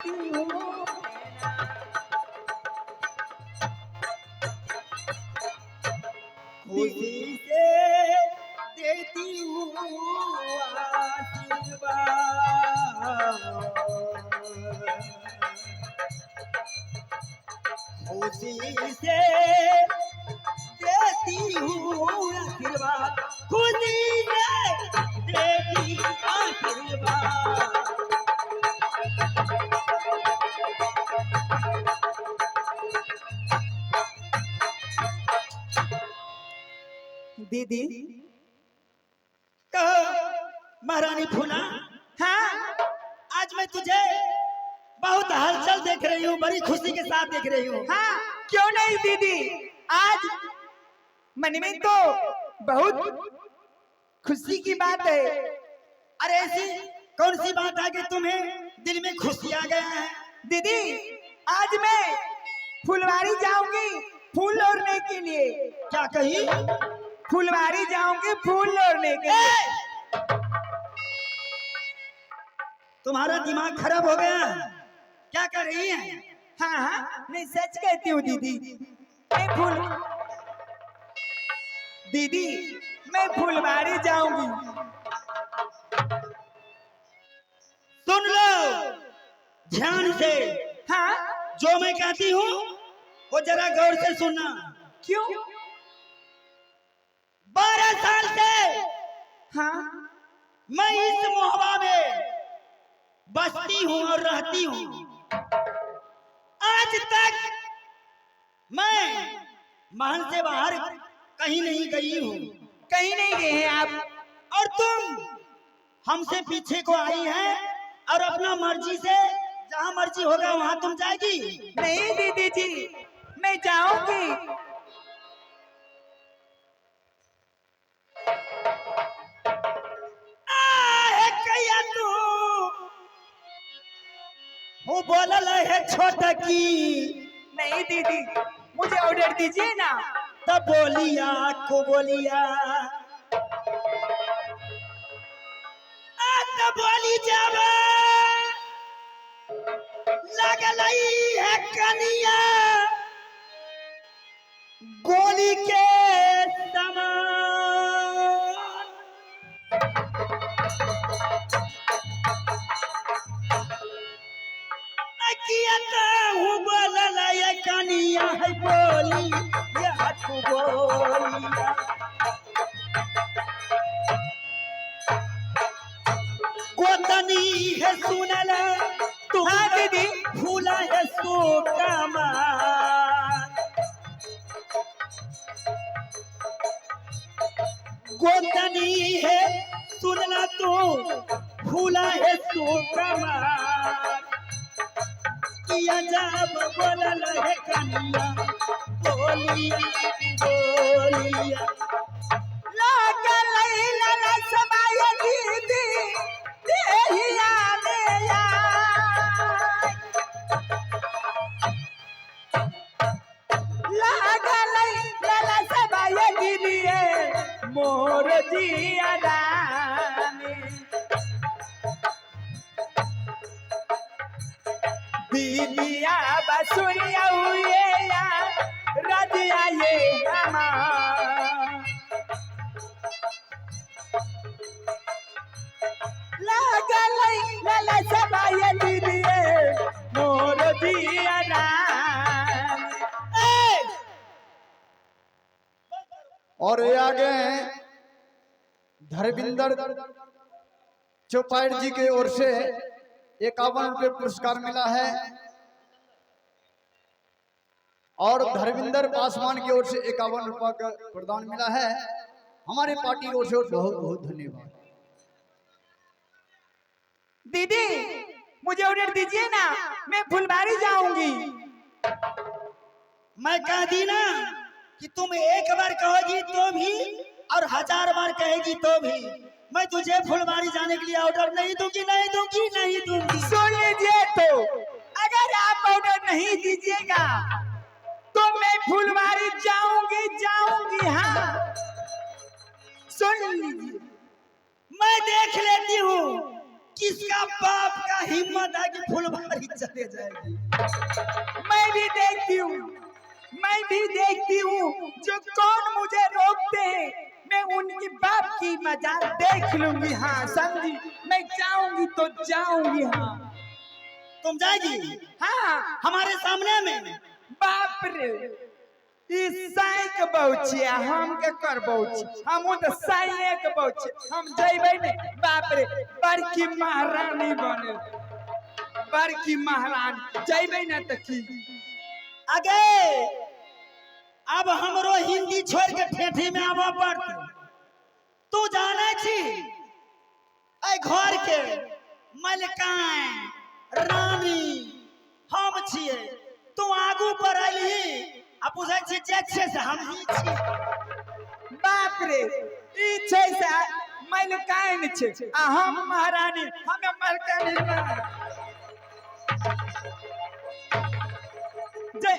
खुशी से देती हूँ आशीर्वाद, खुशी से देती हूँ आशीर्वाद, खुशी से देती आशीर्वाद। दीदी कहो महारानी फूला। हाँ, आज मैं तुझे बहुत हलचल देख रही हूँ, बड़ी खुशी के साथ देख रही हूँ। हाँ, क्यों नहीं दीदी, आज मन में तो बहुत खुशी की बात है। अरे ऐसी कौन सी बात है कि तुम्हें दिल में खुशी आ गया है? दीदी, आज मैं फुलवारी जाऊंगी फूल लोड़ने के लिए। क्या कही? फुलवारी जाऊंगी फूल लोड़ने के लिए। तुम्हारा दिमाग खराब हो गया? क्या कर रही है? हाँ हाँ, मैं सच कहती हूँ दीदी। दीदी, मैं फुलवारी जाऊंगी। सुन लो ध्यान से। हाँ, जो मैं कहती हूँ वो जरा गौर से सुनना। क्यों? 12 साल से हाँ, मैं इस मोहब्बा में बसती हूँ और रहती हूँ। आज तक मैं महल से बाहर कहीं नहीं गई हूँ। कहीं नहीं गए हैं आप? और तुम हमसे पीछे को आई है और अपना मर्जी से जहाँ मर्जी होगा वहाँ तुम जाएगी। नहीं दीदी जी, मैं जाऊंगी। वो बोलल है छोटा की। नहीं दीदी, मुझे ऑर्डर दीजिए ना। तब बोलिया को बोलिया, तब बोली जावा लगल है कनिया गोली के समान। हूँ बोलल ये कनिया है बोली या तू बोलिया। गोतनी है सुनल तू। हाँ दीदी, फूला है सो कमान। गोतनी है सुनला तू फूला है सो कमान। किया जब बोलल है कनिया बोलिया बोलिया। लागल लला समाय दीदी देहिया में आय। लागल लला समाय दीदी मोर जिया रानी। दीदिया बसुरिया हुए या रजिया ये हमार। लागल लला समाय दीदी मोर जिया रानी। और ये आगे धर्मिंदर चौपाइट जी की ओर से 51 रुपये पुरस्कार मिला है और धर्मिंदर पासवान की ओर से 51 रुपये का प्रदान मिला है। हमारे पार्टी की ओर से बहुत बहुत धन्यवाद। दीदी, मुझे ऑर्डर दीजिए ना, मैं फुलवारी जाऊंगी। मैं कह दी ना कि तुम एक बार कहोगी तो भी और 1000 बार कहेगी तो भी मैं तुझे फुलवारी जाने के लिए ऑर्डर नहीं दूंगी, नहीं दूंगी, नहीं दूंगी। सुन लीजिए तो, अगर आप ऑर्डर नहीं दीजिएगा तो मैं फुलवारी जाऊंगी। हाँ, सुन लीजिए। मैं देख लेती हूँ किसका बाप का हिम्मत है कि फुलवारी चले जाएगी। मैं भी देखती हूँ जो कौन मुझे रोकते हैं, मैं उनकी बाप की मजाल देख लूंगी। हाँ समझी, मैं जाऊंगी तो जाऊंगी। हाँ तुम जाएगी हाँ हमारे सामने में? बाप रे, इस साई के बौछी हम के कर बौछी, हम तो साई के बौछी, हम जइबै ने। बाप रे, बड़की महारानी बने, बड़की महारानी जइबै ने त की। आगे अब हमरो हिंदी छोड़ के ठेठी में आवा पड़ते। तू जाने छी ए घर के मलकान रानी हम छिए, तू आगू पर अली आ बुझै छी जे छै से हम ही छी। बाप रे, ई छै से मलकान छै आ हम महारानी, हमें मलकान जय।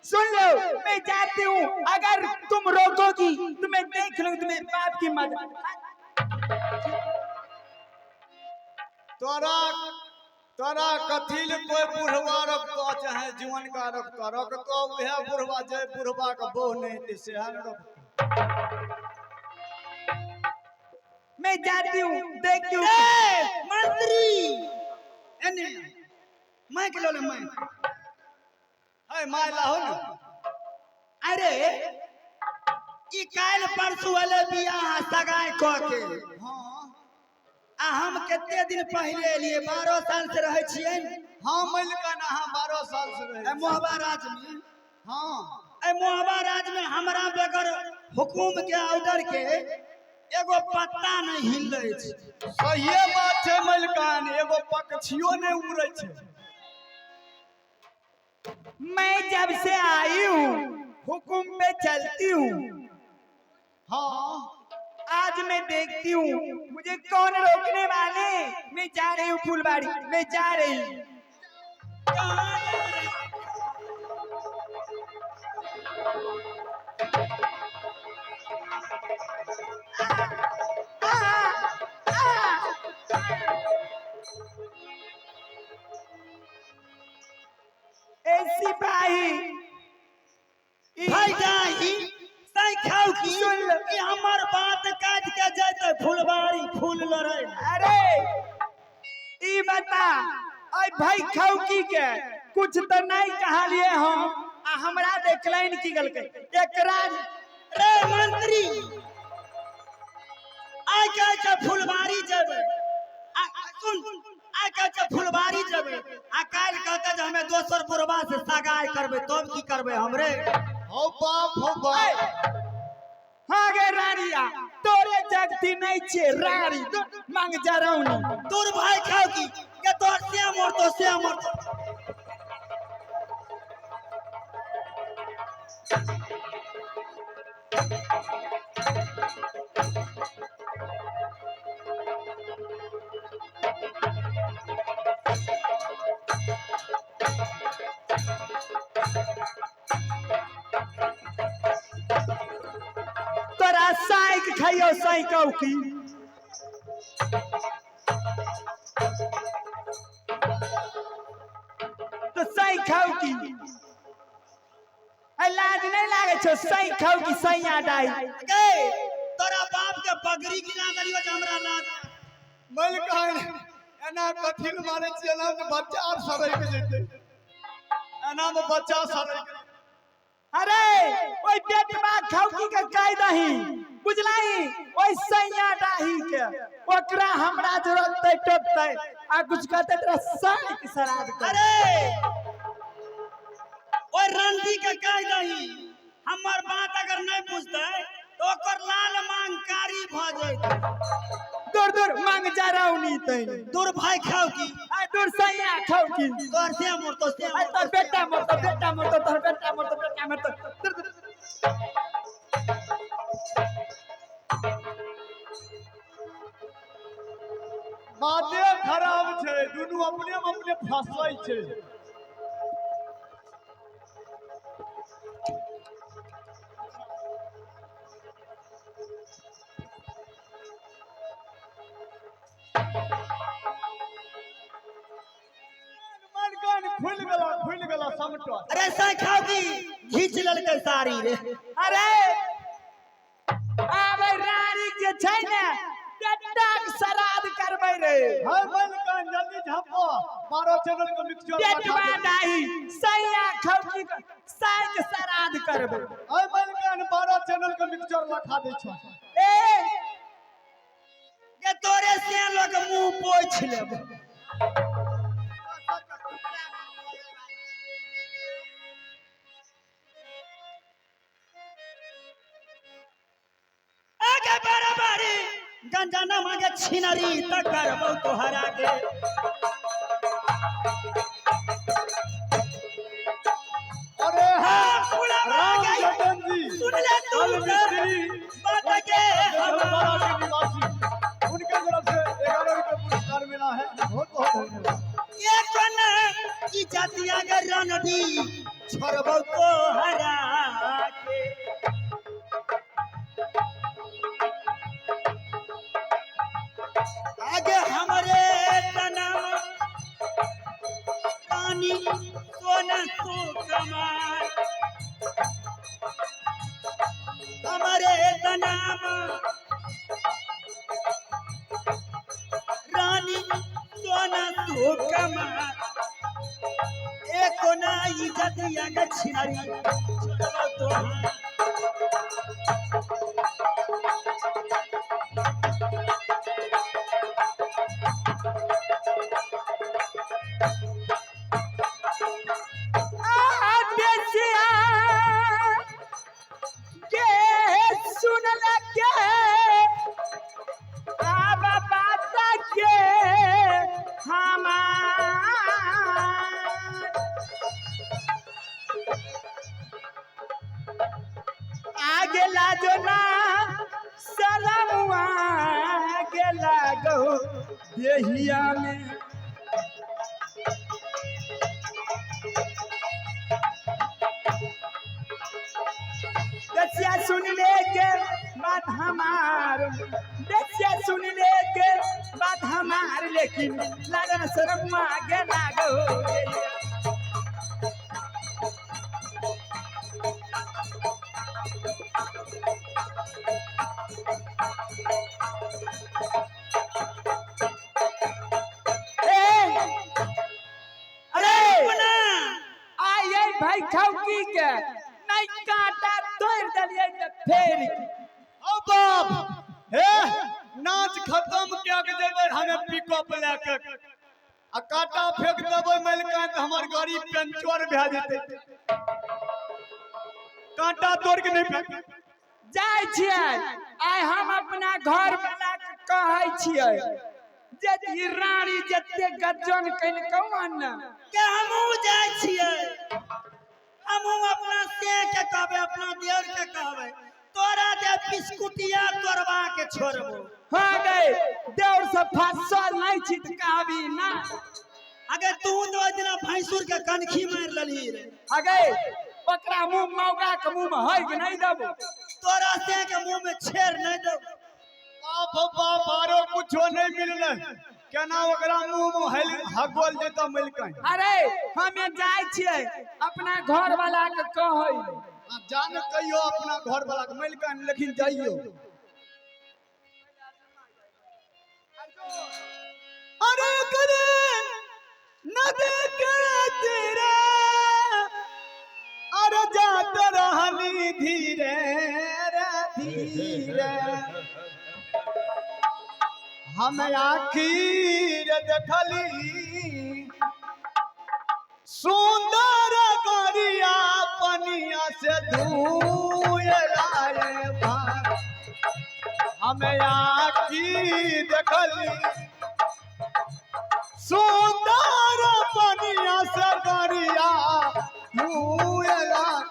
सुन लो, मैं जाती हूँ, अगर तुम रोकोगी तो मैं देख लूंगी तुम्हें बाप की मदद। तोरा तोरा कथिल कोई बुढ़वा रखतो चाहे जीवन का रखतो वह बुढ़वा जे बुढ़वा का बोह नहीं दे से हाल रखतो। मैं जाती हूँ, देखती हूँ। मंत्री एने मैं के लोले मैं है माय लाहो न। अरे ई काल परसू वाले बियाह सगाई क के हां आ हम केते दिन पहले एलिए, 12 साल से रहे छिए। हां मलका ना, हां 12 साल से रहे। ए मोहबा राज में, हां ए मोहबा राज में हमरा बगैर हुकुम के ऑर्डर के एगो पत्ता नहीं हिलै छै। सही बात छै मलकान, एगो पक्षियो नहीं उड़ै छै। मैं जब से आई हूँ हुकुम पे चलती हूँ। हाँ आज मैं देखती हूँ मुझे कौन रोकने वाले। मैं जा रही हूँ फुलवाड़ी, मैं जा रही हूँ। ए सिपाही, भाई जाही सही खाऊ की सुन लो। ई हमर बात काट के जैते फुलवारी फूल लड़ै। अरे ई बता, आई भाई खौकी के कुछ तो नहीं कहा लिए हम आ हमरा देखलैन की गल के एकरा। रे मंत्री आइ कह के फुलवारी जेबै, सुन आइ कह के फुलवारी जेबै आ काल कहते जे हमें दोसर बुढ़वा से सगाई करबै, तब की करबै हमरे? हो बाप हो बाप। हाँ गे रानिया, तोरे जगती नहीं छे रानी तो मांग जरौनी। दूर भाई खाओ की के तोर से मरतो से मरतो। तोरा साइक खाइयो साइकौ की। तो सही खाऊ की लाज नहीं लागे छो? सही खाऊ की सैया डाई गे तोरा बाप के पगड़ी गिरा दलियो जे हमरा लाज। मलकान एना कथिल मारे छी, एना में बच्चा और सरै के जेते, एना में बच्चा सरै के। अरे ओई बेटवा खौकी के कह दही बुझलाई, ओई सैया डाही के ओकरा हमरा जरूरत तै टोकतै आ कुछ कहते तेरा साई के सराद कर। अरे ओए रंडी के कह दही हमर बात अगर नहीं बुझतै तो ओकर लाल मांग कारी भ जैतै। दूर दूर मांग जरौनी तै। दूर भाई खाओ की आ दूर सैया खौकी। तोर से मरतो से आ तोर बेटा मरतो, बेटा मरतो, तोर बेटा मरतो, बेटा मरतो। दूर दूर। बाते खराब छै, दुनू अपने में अपने फसै छै। खुल गला समटो। अरे साखा की घीच ललकै साड़ी रे। अरे आबे रानी जे छै ने पेटक श्राद्ध करबै रे। हाय मलकान जल्दी झापो 12 चैनल के मिक्सचर पेटवा नाही सैया खौकी साइक श्राद्ध करबै। हाय मलकान 12 चैनल के मिक्सचर रखा दै छ। ए ये तोरे से लोग मुंह पोछ लेब। आगे बराबरी गंजा न मांगे छिनरी त करबो तोहरा के। अरे हाँ, पूरा राम मांगे। जगन जी सुन ले तू मिस्त्री बात के जलवाड़ा के निवासी उनके तरफ से 11 रुपए पुरस्कार मिला है। बहुत बहुत धन्यवाद। ये कोना की जातिया के रणडी छोड़बो तोहरा के। आगे हमारे तनम पानी सोना तो कमार हमारे तनम रानी सोना तो कमार एक कोना इज्जत या छिनारी छोड़ो तोहरा। बेसिया के सुन ले के अब बात के हमार आगे लाजो ना सलामुआ आगे लागो देहिया में। बेसिया सुन ले के बात हमार बेसिया सुन ले के बात हमार लेकिन लागन शर्म आगे लागो। अरे कोना आये भाई खौकी के नहीं काटा तोड़ दलिए त फेर ओ बाप हे नाच खत्म क्या के देबे हमें पिकअप लेके आ काटा फेंक देबे मलकान त हमर गाड़ी पंचर भे जेते। कांटा तोड़ के नहीं फेंक जाय छियै आइ हम अपना घर वाला के कहै छियै जे ई रानी जते गजन कइलकौ न के हमहू जाय छियै। हमहू अपना से के कहबे अपना देवर के कहबे तोरा दे बिस्कुटिया तोड़वा के छोड़बो। हाँ गए देवर से फसल नहीं छी त कहबी ना। अगर तू दो दिन भैंसुर के कनखी मार लली रे अगे ओकरा मुंह मौगा के मुंह में है कि नहीं देबो। तोरा से के मुंह में छेड़ नहीं दो। बाप बाप आरो कुछो नहीं मिलले केना ओकरा मुंह में हेल हगोल देता मलकान। अरे हमें जाय छियै अपना घर वाला के कहै जान कहियो अपना घर वाला के मलकान लेकिन जाइयो। अरे करे न देखे तेरा अरे जात रहनी धीरे रे धीरे हम आखिर देखली सुंदर गरिया पनिया से धुए लाए भार हम आखिर देखली सुंदर पनिया से गरिया धुए लाए।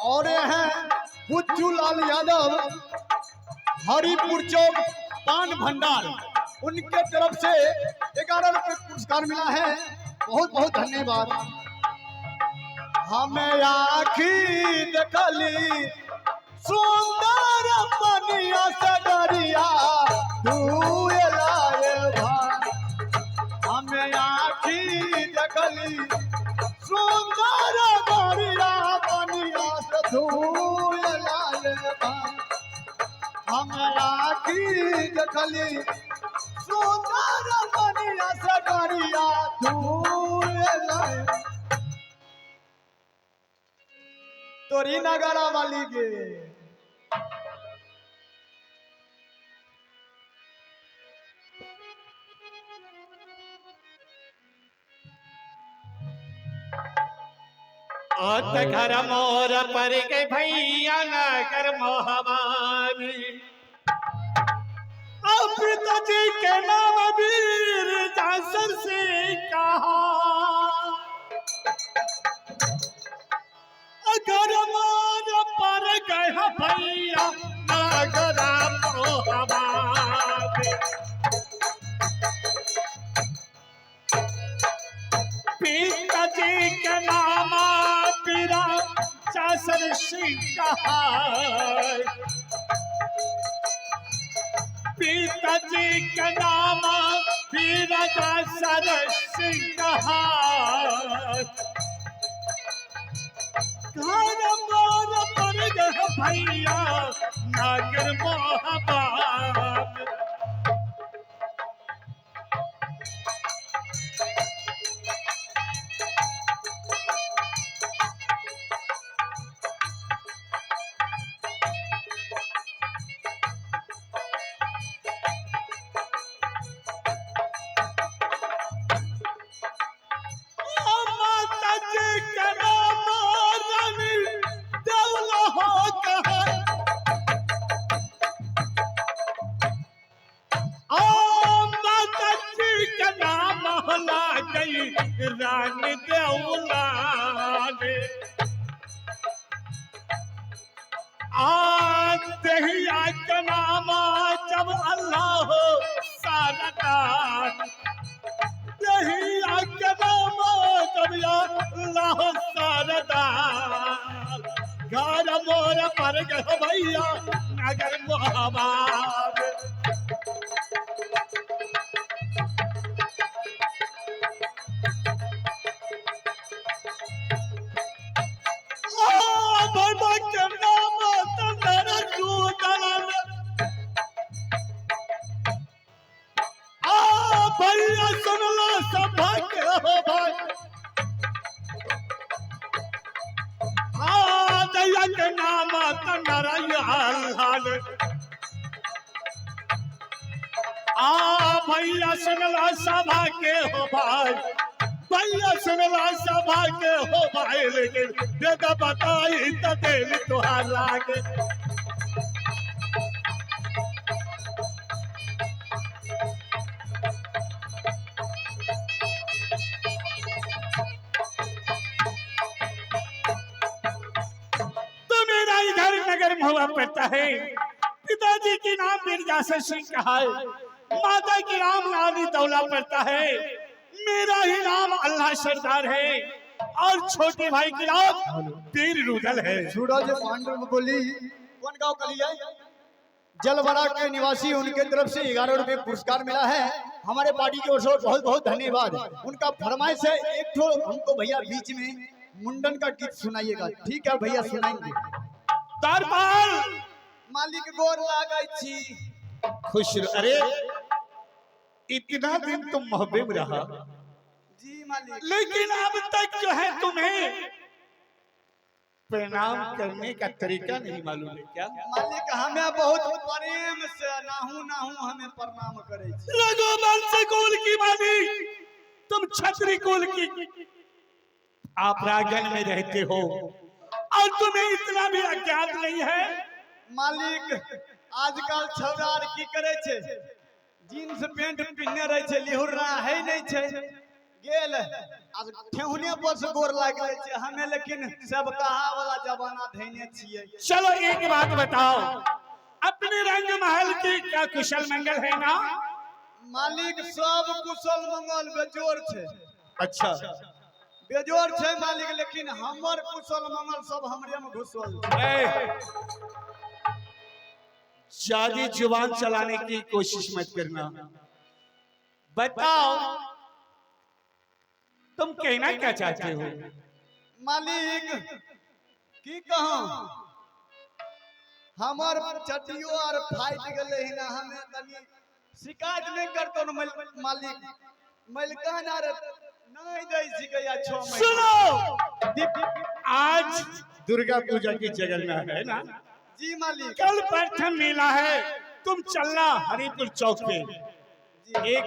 और ये हैं बुच्चू लाल यादव हरिपुर चौक पान भंडार उनके तरफ से 11 रुपए पुरस्कार मिला है। बहुत बहुत धन्यवाद। हमें आखी देखली सुंदर पनिया सगरिया धुए लाए भाई। हमें आखी देखली सुंदर गरिया पनिया से धुए लाए भाई। हमें आखी देखली सुंदर पनिया सगरिया धुए लाए। तोरी नगरा वाली गे ओत घर मोर पर गए भैया नगर मोहबानी। अब पिताजी के नाम वीर जासर से कहा, अगर मोर पर गए भैया नगर मोहबानी। पिताजी के नाम पीरा जासर सिंह कहा, पिताजी के नाम पीरा जासर सिंह कहा। घर मोर पर गए भैया नगर मोहबानी। रानी देवला ने दहिया का नाम जब अल्लाह सारदा, दहिया का नाम जब अल्लाह सारदा। घर मोर पर गए भैया नगर मोहबानी। भैया सुन लो सब हो भाई, दया के नाम तंदरा हाल। भैया सुन लो सभा के हो भाई, भैया सुन लो सभा के हो भाई। लेकिन वेद बताई तो दिल तुहार लागे। नगर हुआ पड़ता है। पिताजी की नाम वीर जासर सिंह कहा है, माता की नाम नानी दौला पड़ता है, मेरा ही नाम अल्लाह सरदार है और छोटे भाई की नाम वीर रुदल है। सूरज पांडव बोली कौन गांव कलिया जलवरा के निवासी, उनके तरफ से 11 रुपए पुरस्कार मिला है। हमारे पार्टी की ओर से बहुत बहुत धन्यवाद। उनका फरमाइश है एक ठो हमको भैया बीच में मुंडन का गीत सुनाइएगा। ठीक है भैया सुनाएंगे। दरबार मालिक गोर लागै छी। खुश अरे इतना दिन तुम मोहब्बे में रहा जी मालिक, लेकिन अब तक जो है तुम्हें प्रणाम करने का तरीका नहीं मालूम है क्या? मालिक हमें बहुत प्रेम से नाहू हमें प्रणाम करे छी। रघुवंश कुल की मानी तुम छत्री कुल की, आप राजन में रहते हो और तुम्हें इतना भी अज्ञात नहीं है। मालिक आजकल छौरार की करे छे, जींस पैंट पहने रहे छे, लिहुरा है नहीं छे, गेल आज ठेहुने पर से गोर लाग रहे छे हमें। लेकिन सब कहा वाला जमाना धैने छिए। चलो एक बात बताओ, अपने रंग महल की क्या कुशल मंगल है ना? मालिक सब कुशल मंगल बेजोर छे। अच्छा बेजोर छे मालिक, लेकिन हमर कुशल मंगल सब हमरे में घुसल। ज्यादा जुबान चलाने की कोशिश मत करना। बताओ तुम कहना क्या चाहते हो? मालिक की कहूं, हमर चटियो और फाइट गले ही ना, हमें तनी शिकायत नहीं करतो न मालिक। मलकान आर नहीं दे सिकया 6 महीना। सुनो, आज दुर्गा पूजा की जगरना है ना? जी मालिक। कल प्रथम मेला है, तुम चलना हरिपुर चौक पे, एक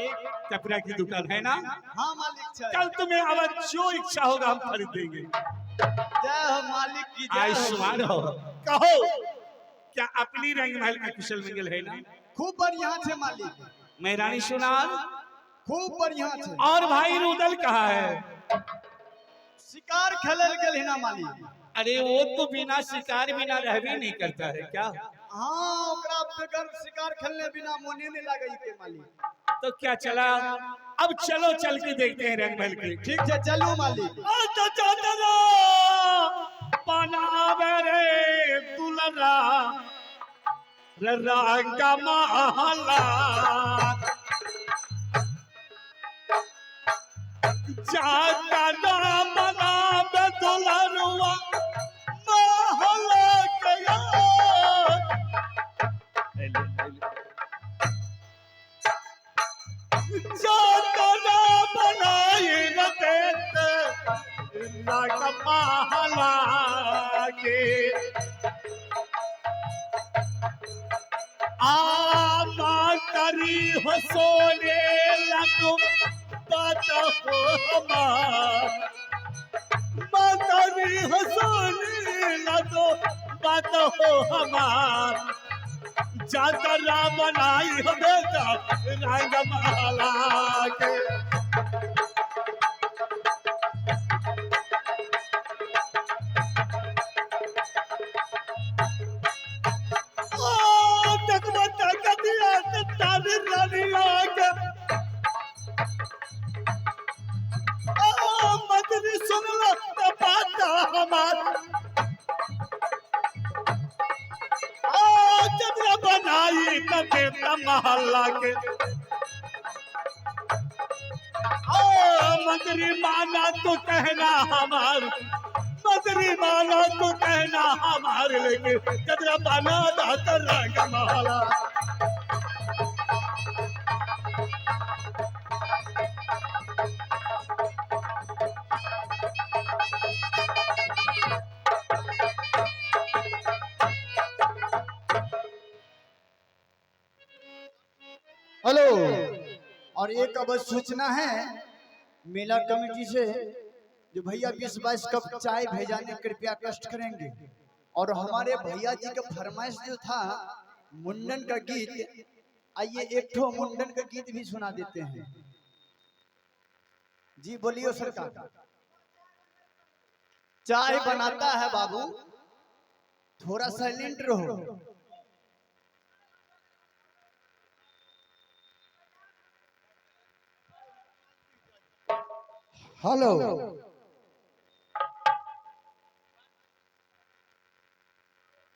कपड़ा की दुकान है ना? हाँ मालिक छे। कल तुम्हें अब जो इच्छा होगा हम खरीद देंगे। जय हो मालिक की जय। आयुष्मान हो। कहो क्या अपनी रंग महल में कुशल मंगल है ना? खूब बढ़िया छे मालिक। मैं रानी सुनार खूब बढ़िया छे। और भाई रुदल कहाँ है? शिकार खेलल गेल ही ना मालिक। अरे वो तो बिना शिकार बिना रह भी नहीं करता है क्या? हाँ, ओकरा बगैर शिकार खेलने बिना मोने नहीं लागे के मालिक। तो क्या चला, अब चलो चल के देखते हैं रंग महल के। ठीक है चलो मालिक। तो चलो बनावे रे दुलरा रंग महला, जाता नाम बनावे दुलरुआ महला गया। जाता नाम बनाए रतेत रंग महला के। मातरी हो सोने लगो बात हो हमार, मातरी हो सोने लगो बात हो हमार, जातरा बनाई हो बेटा रंग महला के। महल्ला के मंत्री माना तो कहना हमार, मंत्री माना तो कहना हमारे, लेके कदरा बना दाता रंग महला। हेलो, और एक अब सूचना है मेला कमेटी से, जो भैया 20-22 कप चाय भेजाने कृपया कष्ट करेंगे। और हमारे भैया जी का फरमाइश जो था मुंडन का गीत, आइए एक ठो मुंडन का गीत भी सुना देते हैं। जी बोलियो सरकार। चाय बनाता है बाबू, थोड़ा साइलेंट रहो। हेलो,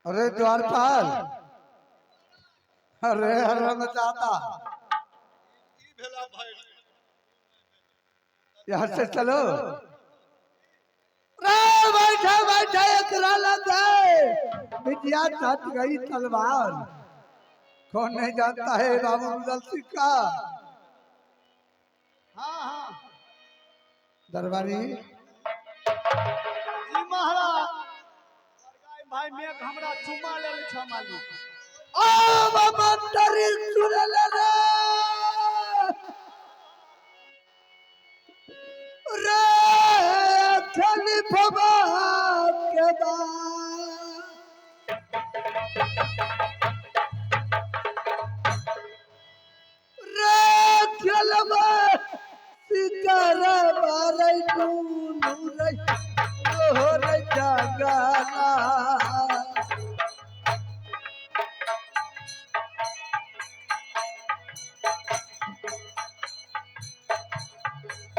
अरे द्वारपाल, अरे मचाता, यहाँ से चलो। बैठा बैठा एकरा लग गए, बिटिया चट गई तलवार। कौन नहीं जानता है बाबू रुदल सिंह का? हाँ हाँ दरबारी जी महाराज। भाई मैं हमरा चुमा ले छ मालिक। ओ बाबा तरी सुने ले रे रे खली फबा के दा रे खलबा सिकर बारै तू रे ओ रे जगाना।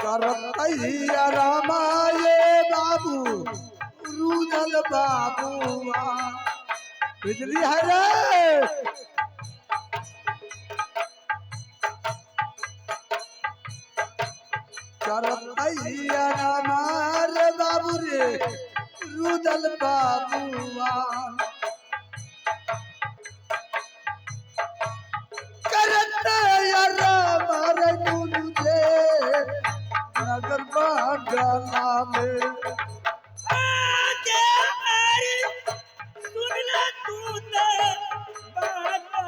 करतैया रामाये बाबू रुदल बाबुआ बिजली है रे करतैया रामारे बाबू रे रुदल बाबुआ करतैया रामारे गुरु दे नगर बागला में आके हमारी सुन ले तू तो बाबा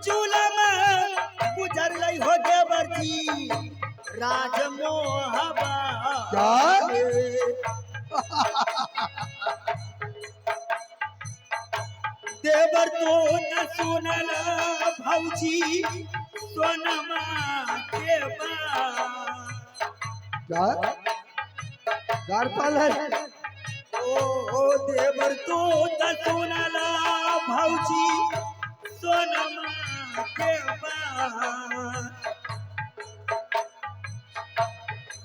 चूल्हा में गुजर लई हो देवर जी राजमोहबा क्या देवर तो न सुनल भौजी सोनमा के बात क्या गारपाल है ओ देवर तो न सुनल भौजी सोनमा के बात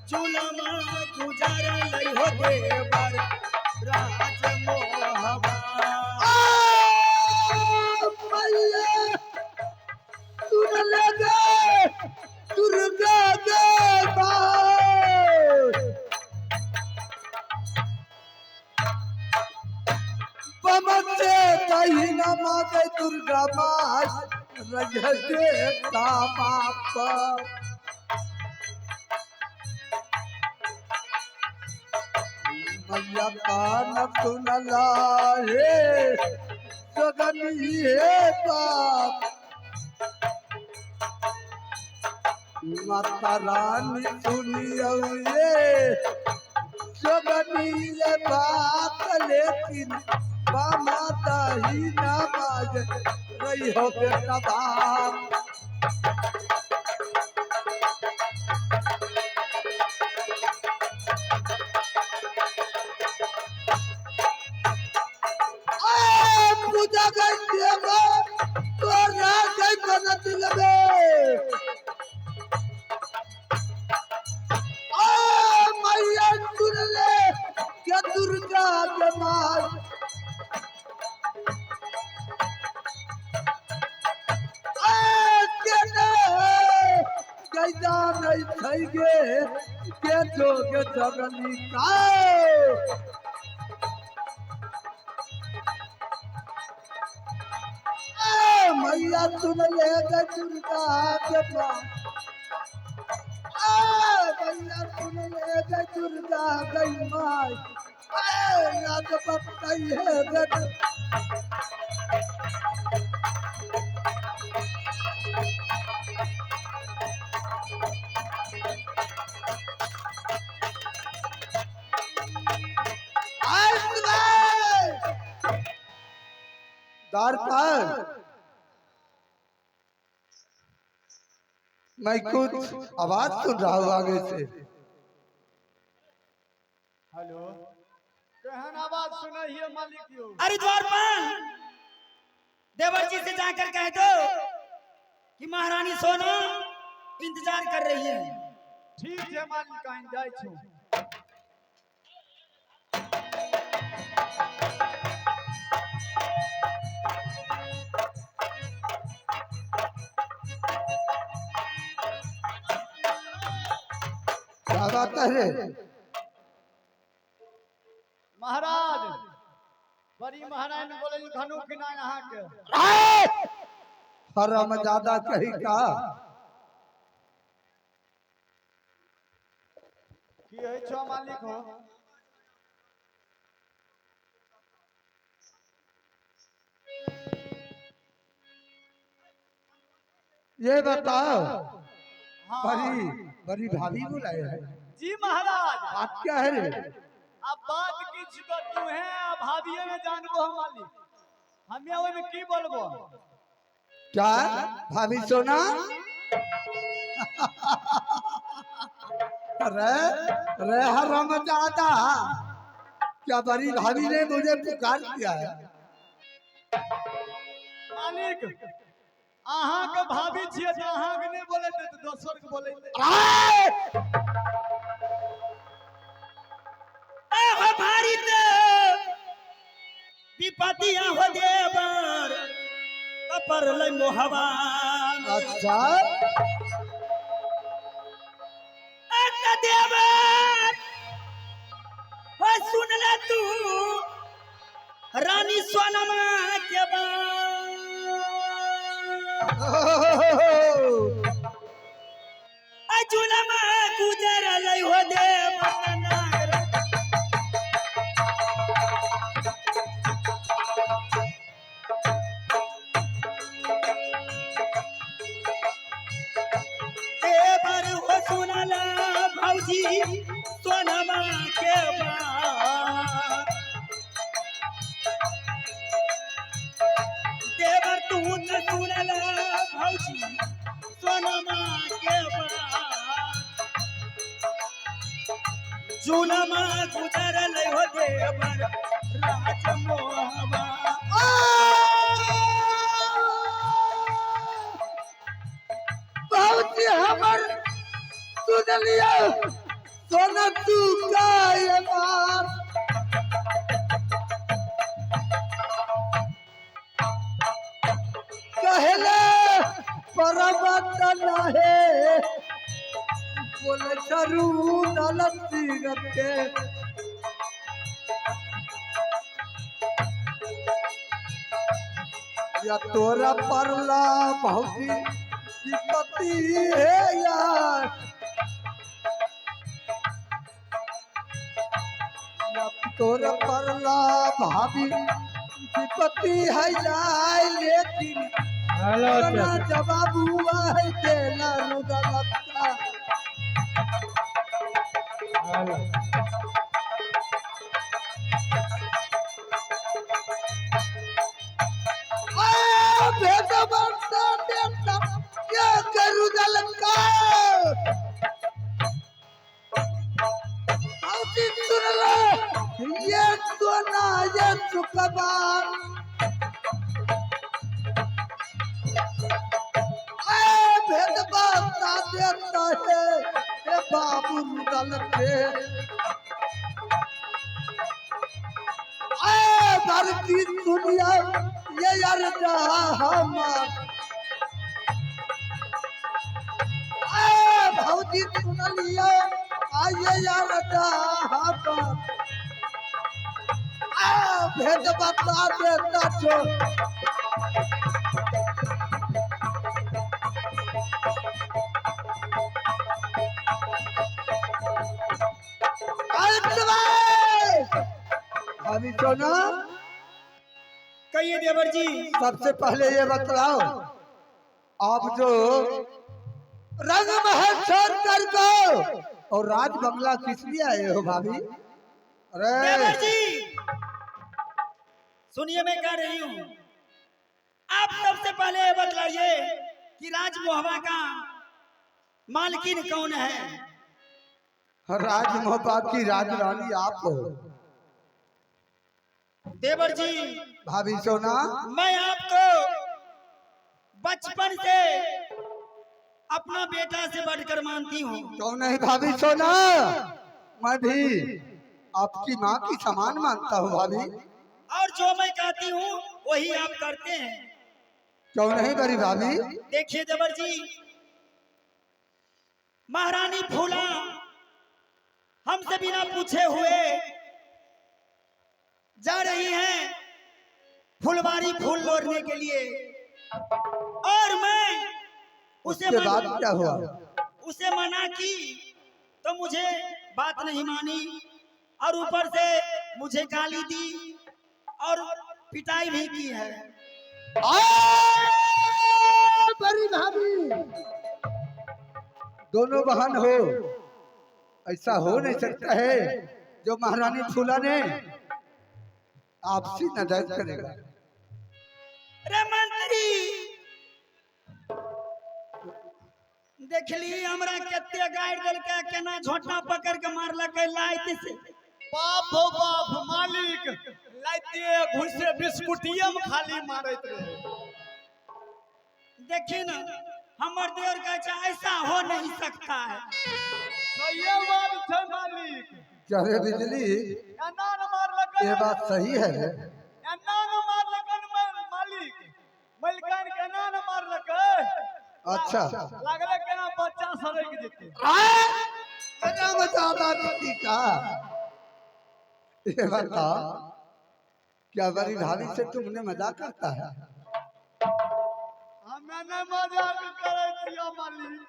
चूल्हा गुजर लई हो देवर राजमोहबा मैया सुन ले दे दुर्गा देवा बमते कहीं न मांगे दुर्गा माँ रज देता बाप मैया कान सुनला हे जगनी हे बाप माता रानी सुनियो ये जगनी ये बात लेकिन माता ही ना बाज रही हो बेटा बाप पूजा करते तो रात बना दिल में मैया सुन ले क्या दुर्गा के मार कैसा नहीं खाएंगे के जोगे जगनी का मैया सुन ले दुर्गा के पास मैया सुन ले दुर्गा गई माई राज बप्पई है बेटा दार पर मैं कुछ आवाज सुन रहा हूँ आगे से हेलो कहन आवाज सुना ही मालिक यो अरे द्वारपाल देवर जी से जाकर कह दो कि महारानी सोना इंतजार कर रही है। ठीक है मालिक कहीं जाय छु क्या बात है महाराज बड़ी महाराज ने बोले घनु किना यहाँ के हरम ज्यादा कही का की है छो मालिक हो ये बताओ हाँ बड़ी बड़ी भाभी बुलाए है जी महाराज बात क्या है रे अब बात की छिको तू है अब भाभिये में जानबो हम मालिक हमें ओय में की बोलबो क्या भाभी सोना रे रे हरम ज्यादा क्या बड़ी भाभी ने मुझे पुकार किया है मालिक अहाँ के भाभी छिए तो अहाँ के नहीं बोले थे तो दोसर के बोले थे। आहो भारी तो विपत्ति आहो देवर कपर ले मोहबा अच्छा अत देवर हो सुन ले तू रानी सोनमा के अजुलमा गुजर लई हो देवर नागर देवर हो सुनला भौजी सोनमा के बात देवर तू न सुनला भौजी सोनमा के बात जुलमा गुजरल हो देवर राज मोहबा बहुत हमर सुन लिया सोना तू का ये बात कहले पर्वत नहे बोले चरू दलती रखे या तोरा परला भौजी विपत्ति है यार या तोरा परला भाभी विपत्ति है यार लेकिन ना जवाब हुआ है देना रुदलता भेद बरता देता क्या करूं दलका औसी सुन लो ये तो ना ये सुखबार भेद बरता देता है ये बाबू दल के घर की दुनिया ये यार हमार भौजी सुन लिया आइए यार हमार भेद बता देता जो अभी सोना कहिए देवर जी सबसे पहले ये बतलाओ आप जो रंग महल छोड़ कर को और राज बंगला किस लिए आए हो भाभी? देवर अरे जी सुनिए मैं कह रही हूँ आप सबसे पहले ये बतलाइए कि राज मोहबा का मालकिन कौन है? राज मोहबा की राजरानी आप हो देवर जी भाभी सोना। मैं आपको बचपन से अपना बेटा से बढ़कर मानती हूँ। क्यों नहीं भाभी सोना, मैं भी आपकी माँ की समान मानता हूँ भाभी। और जो मैं कहती हूँ वही आप करते हैं। क्यों नहीं बड़ी भाभी? देखिए देवर जी, महारानी फूला हमसे बिना पूछे हुए जा रही हैं फुलवारी फूल लोड़ने के लिए, और मैं उसे उसके बाद क्या हुआ? उसे मना की तो मुझे बात नहीं मानी और ऊपर से मुझे गाली दी और पिटाई भी की है। बड़ी भाभी दोनों बहन हो, ऐसा हो नहीं सकता है जो महारानी फूला ने आपसी नजर करेगा। रे मंत्री देख ली हमरा केते गाड़ देल के केना झोटा पकड़ के मारलक लाइत से। बाप हो बाप, मालिक लाइते घुसे बिस्कुटिया में खाली मारत रहे। देखिए ना, हमर देवर का ऐसा हो नहीं सकता है। सही बात है मालिक। चले बिजली, एना न मार लगन, ये बात सही है। एना न मार लगन मालिक, मलकान के एना न मार लगन। अच्छा लागले केना बच्चा सड़क जेते। ज्यादा का ये बता, क्या बड़ी भाभी से तुमने मजाक करता है? हमें न मजाक करे छिया मालिक,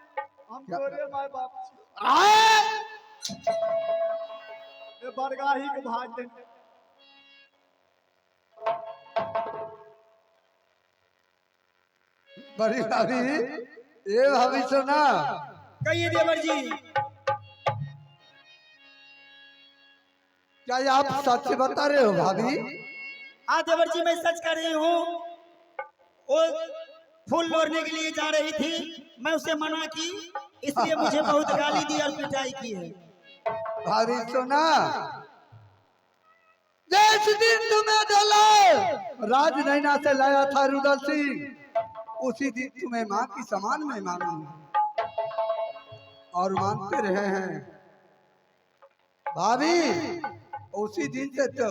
हम तोरे माय बाप छी। ये बरगाही के भाग दे। बड़ी भाभी, ये भाभी सुना, कहिए देवर जी। क्या ये आप सच बता रहे हो भाभी? हाँ देवर जी, मैं सच कर रही हूँ। वो फूल लोड़ने के लिए जा रही थी, मैं उसे मना की, इसलिए मुझे बहुत गाली दी और पिटाई की है। भाभी सुना, जिस दिन तुम्हें डला राज नैना से लाया था रुदल सिंह, उसी दिन तुम्हें माँ की समान में मानू और मानते रहे हैं भाभी। उसी दिन से तो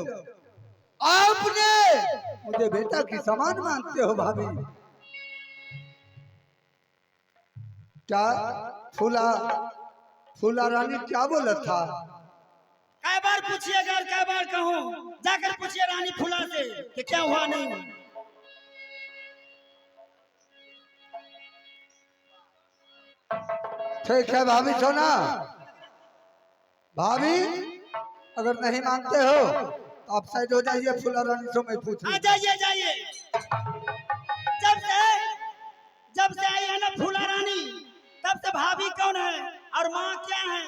आपने मुझे बेटा की समान मानते हो भाभी। क्या फूला फूला रानी क्या बोला था? कई बार पूछिएगा और कई बार कहूँ, जाकर पूछिए रानी फूला से कि क्या हुआ नहीं हुआ। ठीक है भाभी सोना, भाभी अगर नहीं मानते हो तो आप साइड हो जाइए, फूला रानी से मैं पूछ हाँ जाइए जाइए। जब से आई है ना फूला रानी, तब से भाभी कौन है और माँ क्या है,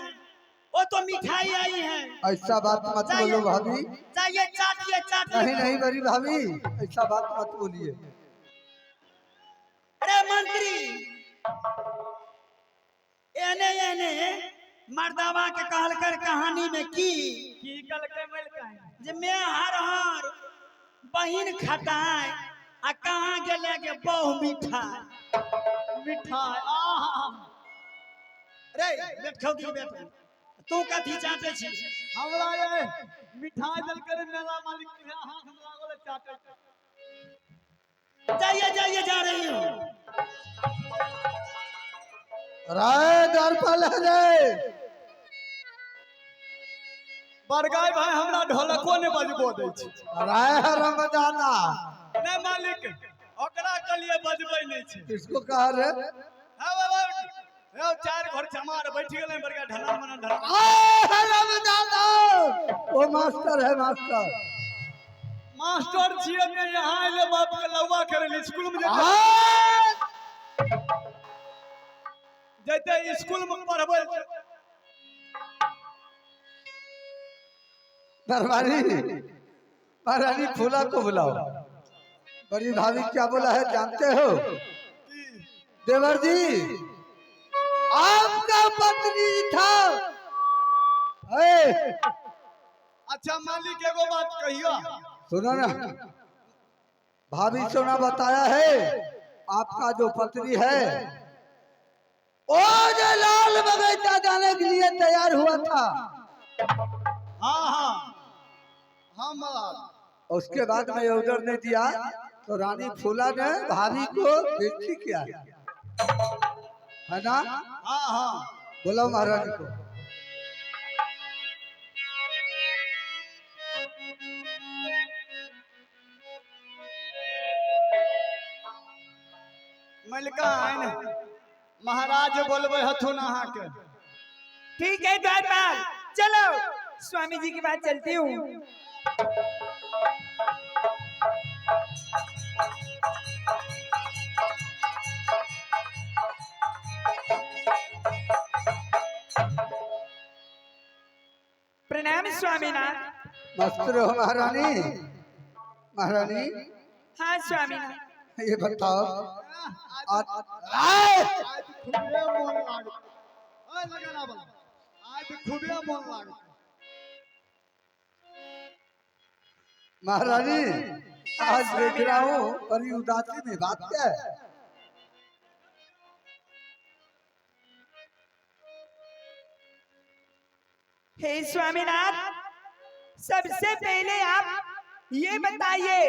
वो तो मिठाई आई है। ऐसा बात मत बोलो भाभी। जाइए चाटिए चाटिए। नहीं नहीं बड़ी भाभी, ऐसा बात मत बोलिए। अरे मंत्री, एने एने मर्दावा के कहलकर कहानी में की कल के मलकान जे मैं हर बहिन खटाए आ कहाँ गेले के बहु मिठाई। मिठाई आहा। रे बेट खौदी बेट, तू कथी चाटे छी? हमरा ये मिठाई दल कर मेला मालिक के हाथ हम लागल चाटे। जाइए जाइए, जा रही हूँ। राय दर पर रे बरगाई भाई हमरा ढोलको ने बजबो दे छी। राय रमजाना नहीं मालिक, ओकरा के लिए बजबै नहीं छी। किसको कहा रे? हां बाबा, ए चार घर चमार बैठ गेलै बरगा ढलान मना ढलान। रमजाना वो मास्टर है, मास्टर मास्टर छिए ने यहाँ आइले बाप के लौवा करे स्कूल में जैते स्कूल में पढ़बै। दरबारी महारानी फूला को बुलाओ। बड़ी भाभी क्या बोला है जानते हो? देवर जी आपका पत्नी था। अच्छा मालिक एगो बात कहियो। सुनो ना, भाभी सोना बताया है आपका जो पत्नी है वो जो लाल बगीचा जाने के लिए तैयार हुआ था। हाँ हाँ हाँ महाराज। उसके बाद में ऑर्डर नहीं दिया तो रानी फूला ने भाभी को बेइज्जती किया है ना? हाँ हाँ बोलो महारानी को। मलकान महाराज बोलबे हथुन अहाँ के। ठीक है द्वारपाल, चलो स्वामी जी की बात चलती हूँ। प्रणाम स्वामीनाथ। मस्त रहो महारानी। महारानी हाँ स्वामीनाथ। ये बताओ आज खूबे मन लाग। ओए लगाना बोला। आज खूबे मन लाग। महारानी आज देख रहा हूँ बड़ी उदासी में बात क्या है? हे स्वामीनाथ, सबसे पहले आप ये बताइए,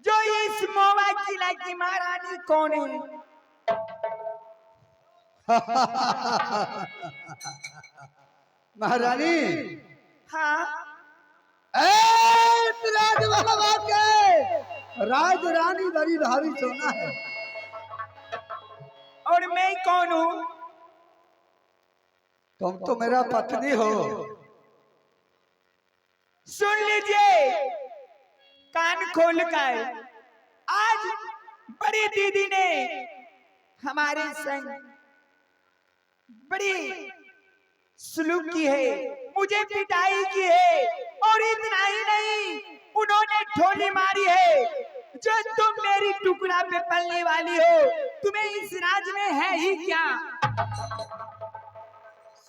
जो इस मोवा किला की महारानी कौन है? महारानी, हाँ, राज बाबा के राज रानी बड़ी भारी सोना है। और मैं कौन हूँ? तुम तो मेरा पत्नी हो। सुन लीजिए कान खोल कर, आज बड़ी दीदी ने हमारे संग बड़ी सुलूक की है, मुझे पिटाई की है, और इतना ही नहीं, उन्होंने ठोली मारी है। जो तुम मेरी टुकड़ा पे पलने वाली हो, तुम्हें इस राज में है ही क्या?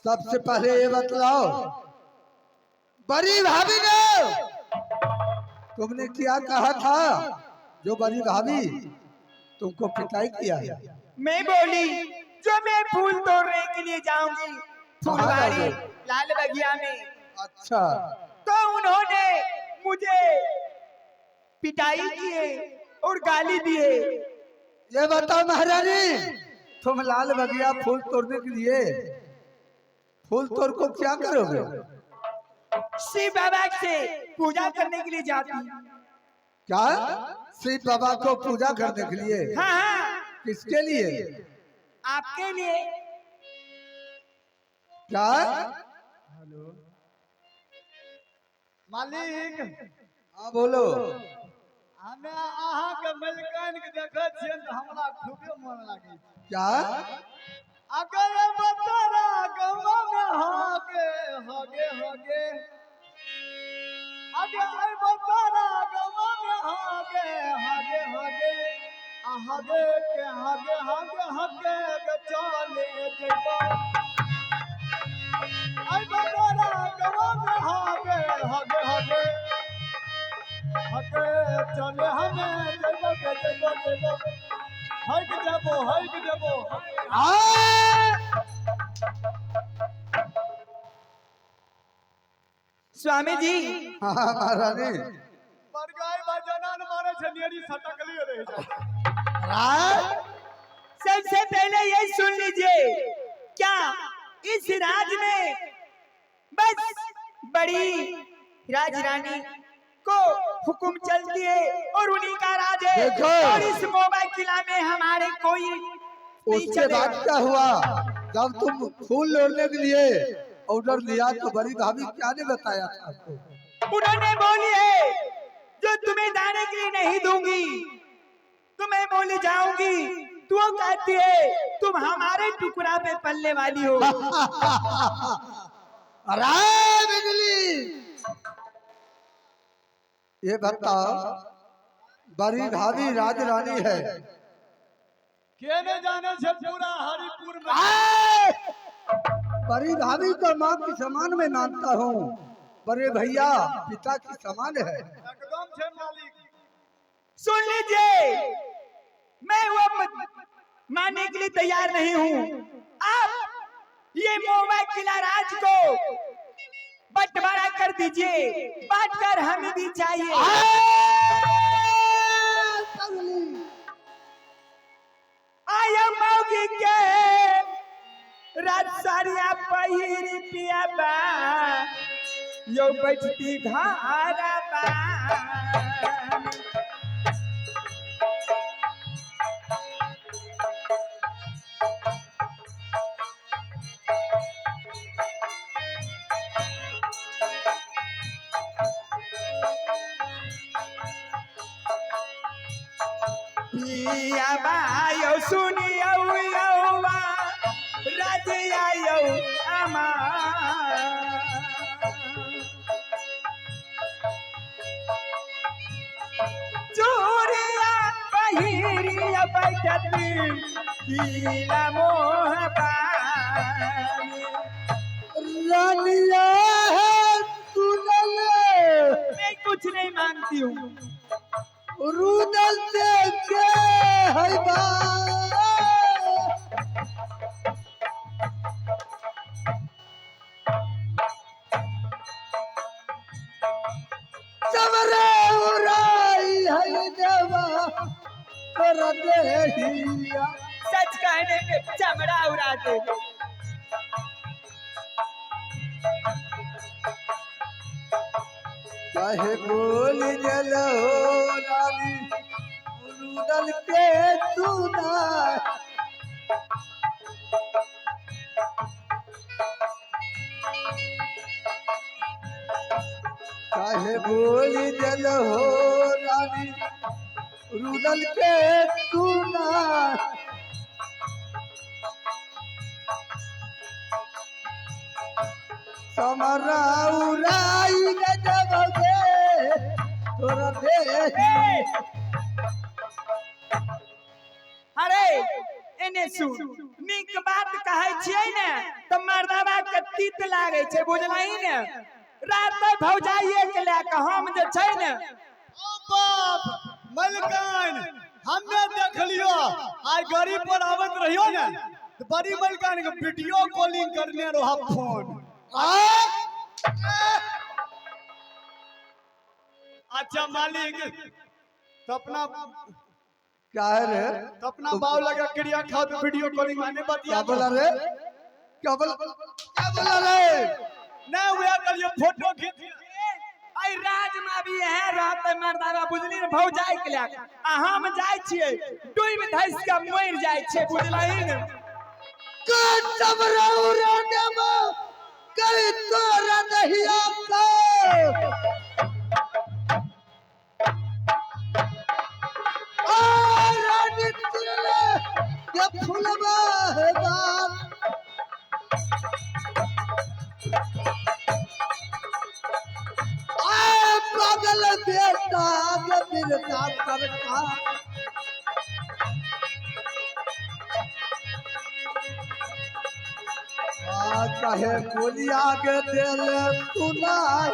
सबसे पहले ये बतलाओ, बड़ी भाभी ने तुमने क्या कहा था जो बड़ी भाभी तुमको पिटाई किया है? मैं बोली, जो मैं फूल तोड़ने के लिए जाऊंगी फुलवारी लाल बगिया में, अच्छा, तो उन्होंने मुझे पिटाई की है और गाली दी है। ये बताओ महारानी, तुम लाल बगिया फूल तोड़ने के लिए फूल तोड़ को क्या करोगे? शिव बाबा से पूजा करने के लिए जाती। क्या? शिव बाबा को पूजा करने के लिए? हाँ हाँ, किसके लिए? आपके लिए। क्या? मालिक, हाँ बोलो। हमें अहाँ के मलकान के देखत छियै त हमरा खूबे मन लागे। क्या? अगर बतरा गवा में हागे हागे हागे, अगर बतरा गवा में हागे हागे हागे, हागे के हागे हागे हागे के चले जेबा। आई बतरा गवा में हागे हागे हागे, हागे चले हमें जेबा के जेबा जेबा, हट देबो हट देबो। स्वामी जी, हाँ महारानी, बरगाई बजनन मारे छनियरी सटकली रह जाए। सबसे पहले ये सुन लीजिए, क्या इस राज में बस बड़ी राजरानी को हुक्म चलती है और उन्हीं का राज है, देखो। और इस मोबाइल किला में हमारे कोई नहीं उसके बाद चलेगा। क्या हुआ? जब तुम फूल लोड़ने के लिए ऑर्डर लिया तो बड़ी भाभी क्या ने बताया था आपको? उन्होंने बोली है, जो तुम्हें दाने के लिए नहीं दूंगी, तुम्हें बोली जाऊंगी, तो वो कहती है तुम हमारे टुकड़ा पे पलने वाली हो। अरे बिजली, ये बताओ, बड़ी भाभी राज रानी है, के ने जाने से पूरा हरिपुर में। बड़ी भाभी तो माँ की समान में मानता हूँ, बड़े भैया पिता की समान है। एकदम से मालिक। सुन लीजिए, मैं वो मानने के लिए तैयार नहीं हूँ। आप ये मोबाइल किला राज को बंटवारा कर दीजिए, बांटकर हमें भी चाहिए। आया मौगी के राजसारिया पहिरी पिया बा, यो बैठती घारा बा। पिया बा यो सुनियो यौवा राजिया यौ अमा, चोरिया पहिरिया बैठती किला मोहबा। रानिया है सुनले, मैं कुछ नहीं मांगती हूँ। रुदल से के है बा। चमरे उड़ाई है देवा तोरा देहिया। सच कहने पे चमड़ा उड़ा दे। चाहे बोल जल हो रानी रुदल के सुना। चाहे बोल जल हो रानी रुदल के सुना। समरा उड़ाई के जबगे तोरा देही। अरे एने सुन, नीक बात कहै छियै ने त मर्दावा के तीत लागे छै, बुझलही ने। रात में भौजाइए के लेके हम जे छै ने ओ बाप मलकान हमने देख लियो आज गाड़ी पर आवत रहियो ने तो बड़ी मलकान के वीडियो कॉलिंग करने रहा फोन। अच्छा मालिक तो अपना क्या है रे? तो अपना बाव लगा क्रिया खाओ तो वीडियो कॉलिंग माने क्या बतिया बोला रे? क्या बोला रे? ना हुआ कल ये फोटो खींच आई राज में भी है रात में मर्दावा बुझली ने भौजाई के लेके आ हम जाय छियै डूब धस के मर जाय छै, बुझलही ने। का चमरा उड़ाने में कई तोरा दहिया का। रानी तेरे ये फुलवा है दान। पागल बेटा ये बिरता करता। चाहे बोलिया के दिल सुनाई